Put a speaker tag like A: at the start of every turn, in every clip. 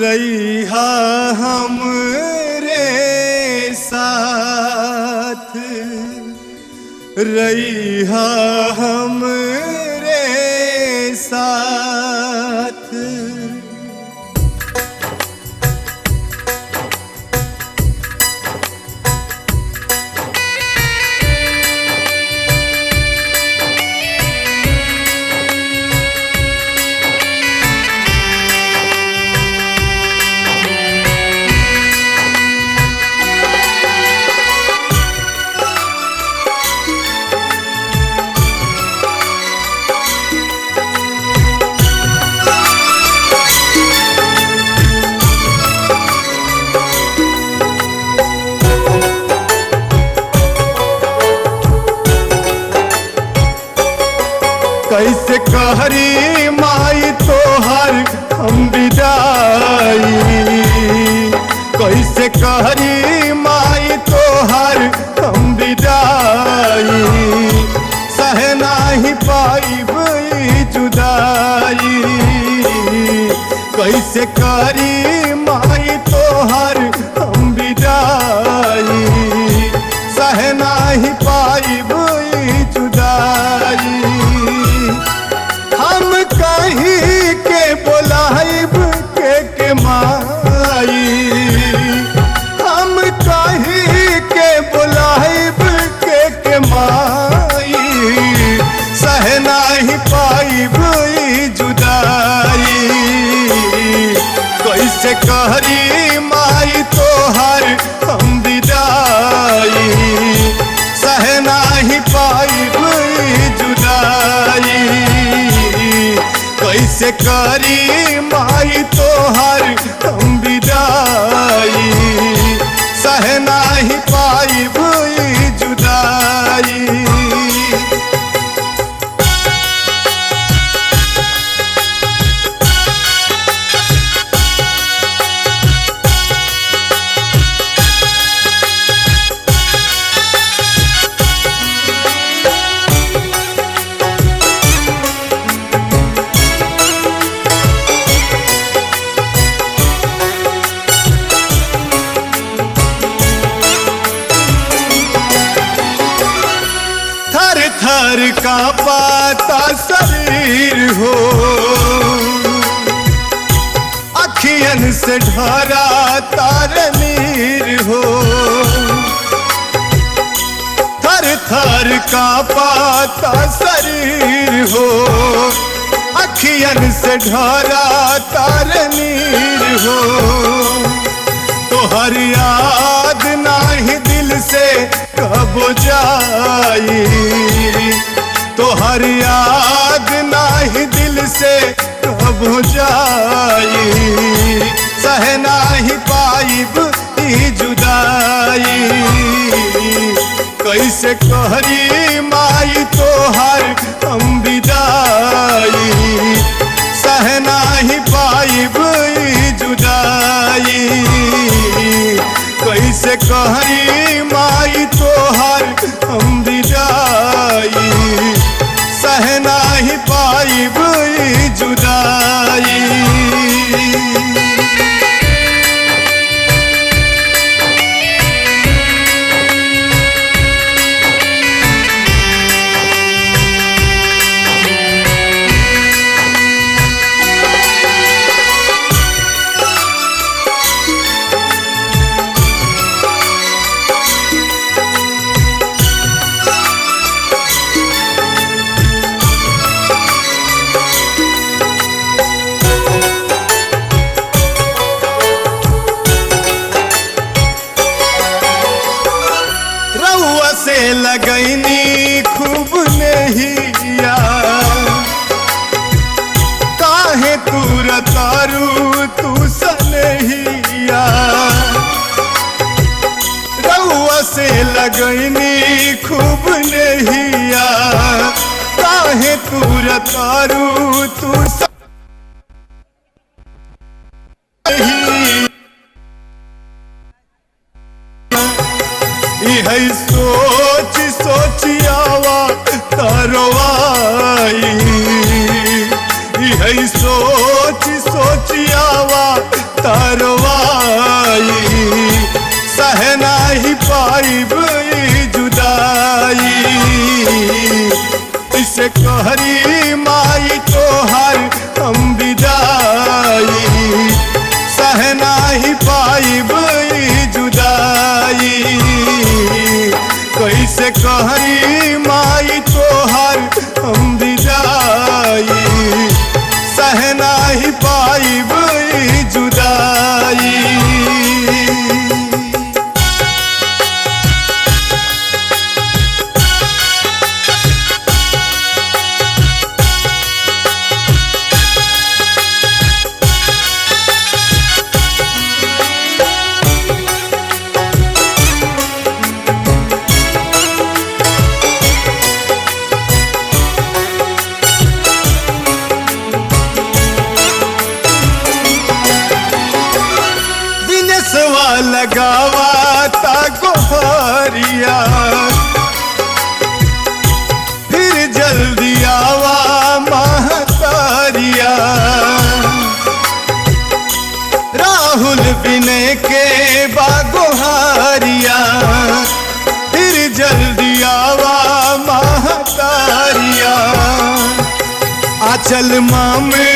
A: रहिहा हमरे साथ, रहिहा हमरे साथ। कैसे कहरी माई तोहर हम विदाई, कैसे कहरी माई तोहर हम विदाई। सह नाही पाइब जुदाई, कैसे कहरी माई तोहर हम विदाई। सह नाही पाइब जुदाई। हम कहीं के बोलाइब के माई, हम कहीं के बोलाइब के माई। सह नाही पाइब जुदाई, कैसे कहरी माई तोहर हम विदाई। सह नाही पाइब जुदाई, कैसे करी माई तोहर हम विदाई। सह नाही पाइब जुदाई। थर का पाता शरीर हो, अखियन से ढरा तार नीर हो। थर थर का पाता शरीर हो, अखियन से ढरा तार नीर हो। तोहर याद नाही दिल से कब जाई, तोहर याद नाही दिल से कब जाई। सह नाही पाइब जुदाई, कैसे कहरी माई तोहर हम विदाई। सह नाही पाइब जुदाई, कैसे कहरी माई तोहर हम विदाई। सह नाही पाइब जुदाई। से लगैनी खूब नहिया, काहे तू रतारू तू सनहिया। रउआ से लगैनी खूब नहिया, काहे तू रतारू तू है सोच सोचियावा तरवाई। सोच सोचियावा तरवाई सह नाही पाइब जुदाई इसे कहरी माई तोहर हम विदाई सह नाही पाइब जुदाई कैसे कहरी माई तोहर हम विदाई सह नाही पाइब जुदाई। लगावा ताको हरिया फिर जल्दी आवा महतारिया राहुल विनय के बागोहारिया फिर जल्दी आवा महतारिया आचल मामे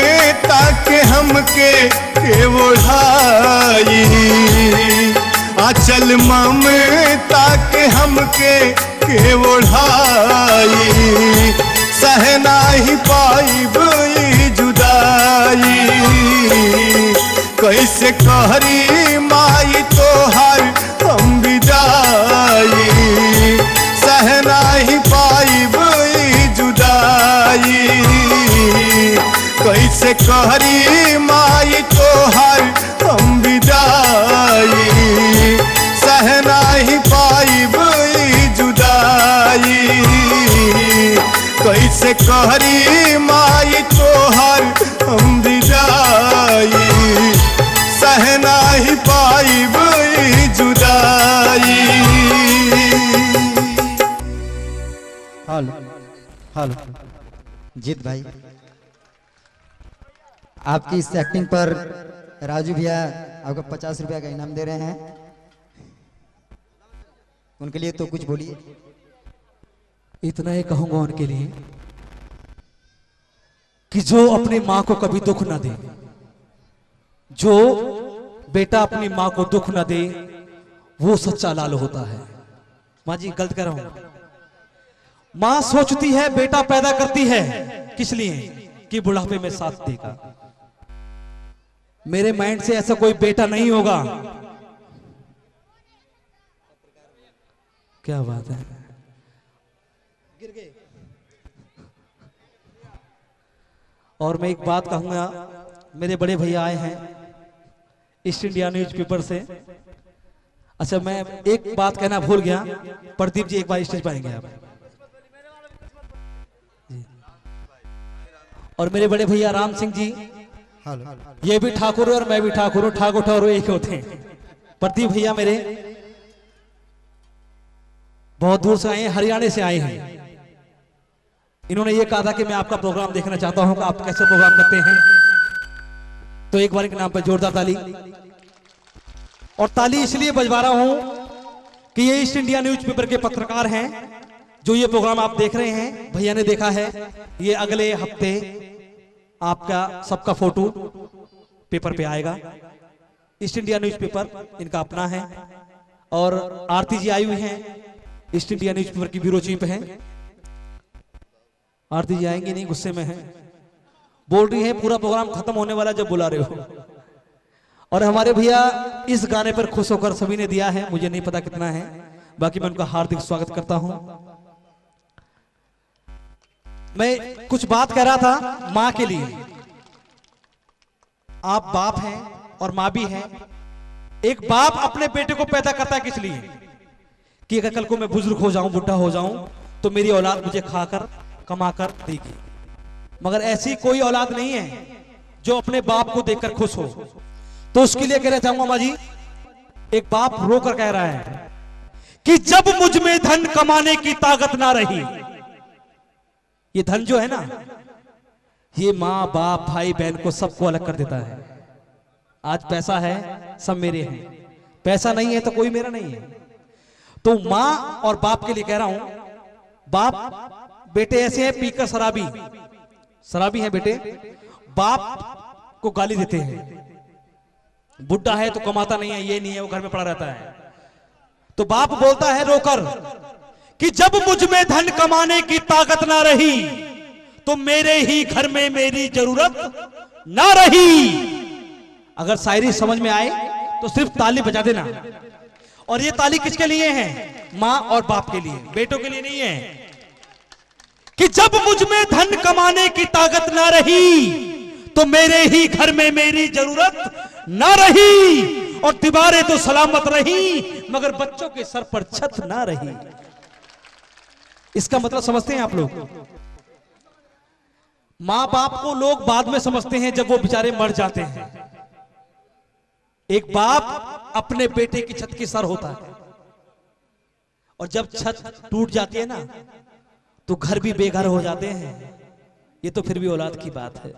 A: ताके हमके के ओढ़ाई आचल ममता के हमके के ओढ़ाई सह नाही पाइब जुदाई कैसे कहरी माई तोहर हम विदाई सह नाही पाइब जुदाई कैसे कहरी माई तोहर हम विदाई सह नाही पाइब जुदाई कैसे कहरी माई तोहर हम विदाई सह नाही पाइब जुदाई।
B: हेलो हेलो जीत भाई, आपकी इस एक्टिंग पर राजू भैया आपको 50 रुपया का इनाम दे रहे हैं, उनके लिए तो कुछ बोलिए।
C: इतना ही कहूंगा उनके लिए कि जो अपनी मां को कभी दुख ना दे, जो बेटा अपनी मां को दुख ना दे वो सच्चा लाल होता है। मां जी गलत कर रहा हूं, मां सोचती है बेटा पैदा करती है किस लिए कि बुढ़ापे में साथ देगा। मेरे माइंड से ऐसा कोई बेटा नहीं होगा। क्या बात है, गिर गए। और मैं एक बात कहूंगा, मेरे बड़े भैया आए हैं ईस्ट इंडिया न्यूज़पेपर से। अच्छा मैं एक बात कहना भूल गया, प्रदीप जी एक बार स्टेज पाएंगे आप। और मेरे बड़े भैया राम सिंह जी, ये भी ठाकुर और मैं भी ठाकुर हूं, ठाकुर ठाकुर एक होते हैं। प्रदीप भैया मेरे बहुत दूर से आए हैं, हरियाणा से आए हैं। इन्होंने ये कहा था कि मैं आपका प्रोग्राम देखना चाहता हूं कि आप कैसे प्रोग्राम करते हैं, तो एक बार के नाम पर जोरदार ताली। और ताली इसलिए बजवा रहा हूं कि ये ईस्ट इंडिया न्यूज़पेपर के पत्रकार हैं, जो ये प्रोग्राम आप देख रहे हैं, भैया ने देखा है। ये अगले हफ्ते आपका सबका फोटो पेपर पे आएगा। ईस्ट इंडिया न्यूज़पेपर इनका अपना है। और आरती जी आई हुई हैं, ईस्ट इंडिया न्यूज़पेपर की ब्यूरो चीफ हैं। आरती जी आएंगी नहीं, गुस्से में हैं, बोल रही है पूरा प्रोग्राम खत्म होने वाला जब बुला रहे हो। और हमारे भैया इस गाने पर खुश होकर सभी ने दिया है, मुझे नहीं पता कितना है, बाकी मैं उनका हार्दिक स्वागत करता हूं। मैं कुछ बात कह रहा था मां के लिए। आप बाप हैं और मां भी हैं। एक बाप अपने बेटे को पैदा करता है किस लिए कि अगर कल को मैं बुजुर्ग हो जाऊं, बुढ़ा हो जाऊं, तो मेरी औलाद मुझे खाकर कमाकर देगी। मगर ऐसी कोई औलाद नहीं है जो अपने बाप को देखकर खुश हो। तो उसके लिए कहना चाहूंगा मां जी, एक बाप रोकर कह रहा है कि जब मुझ में धन कमाने की ताकत ना रही, ये धन जो है ना, ये माँ बाप भाई बहन को सबको अलग कर देता है। आज पैसा है सब मेरे हैं, पैसा नहीं है तो कोई मेरा नहीं है। तो माँ और बाप के लिए कह रहा हूं, बाप बेटे ऐसे हैं पीकर शराबी हैं बेटे, बाप को गाली देते हैं, बुढ़ा है तो कमाता नहीं है, ये नहीं है, वो घर में पड़ा रहता है। तो बाप बोलता है रोकर कि जब मुझ में धन कमाने की ताकत ना रही तो मेरे ही घर में मेरी जरूरत ना रही। अगर शायरी समझ में आए तो सिर्फ ताली बजा देना। और ये ताली किसके लिए है? मां और बाप के लिए, बेटों के लिए नहीं है। कि जब मुझ में धन कमाने की ताकत ना रही तो मेरे ही घर में मेरी जरूरत ना रही, और दीवारें तो सलामत रही मगर बच्चों के सर पर छत ना रही। इसका मतलब समझते हैं आप लोग? मां बाप को लोग बाद में समझते हैं जब वो बेचारे मर जाते हैं। एक बाप अपने बेटे की छत की सर होता है, और जब छत टूट जाती है ना तो घर भी बेघर हो जाते हैं। ये तो फिर भी औलाद की बात है।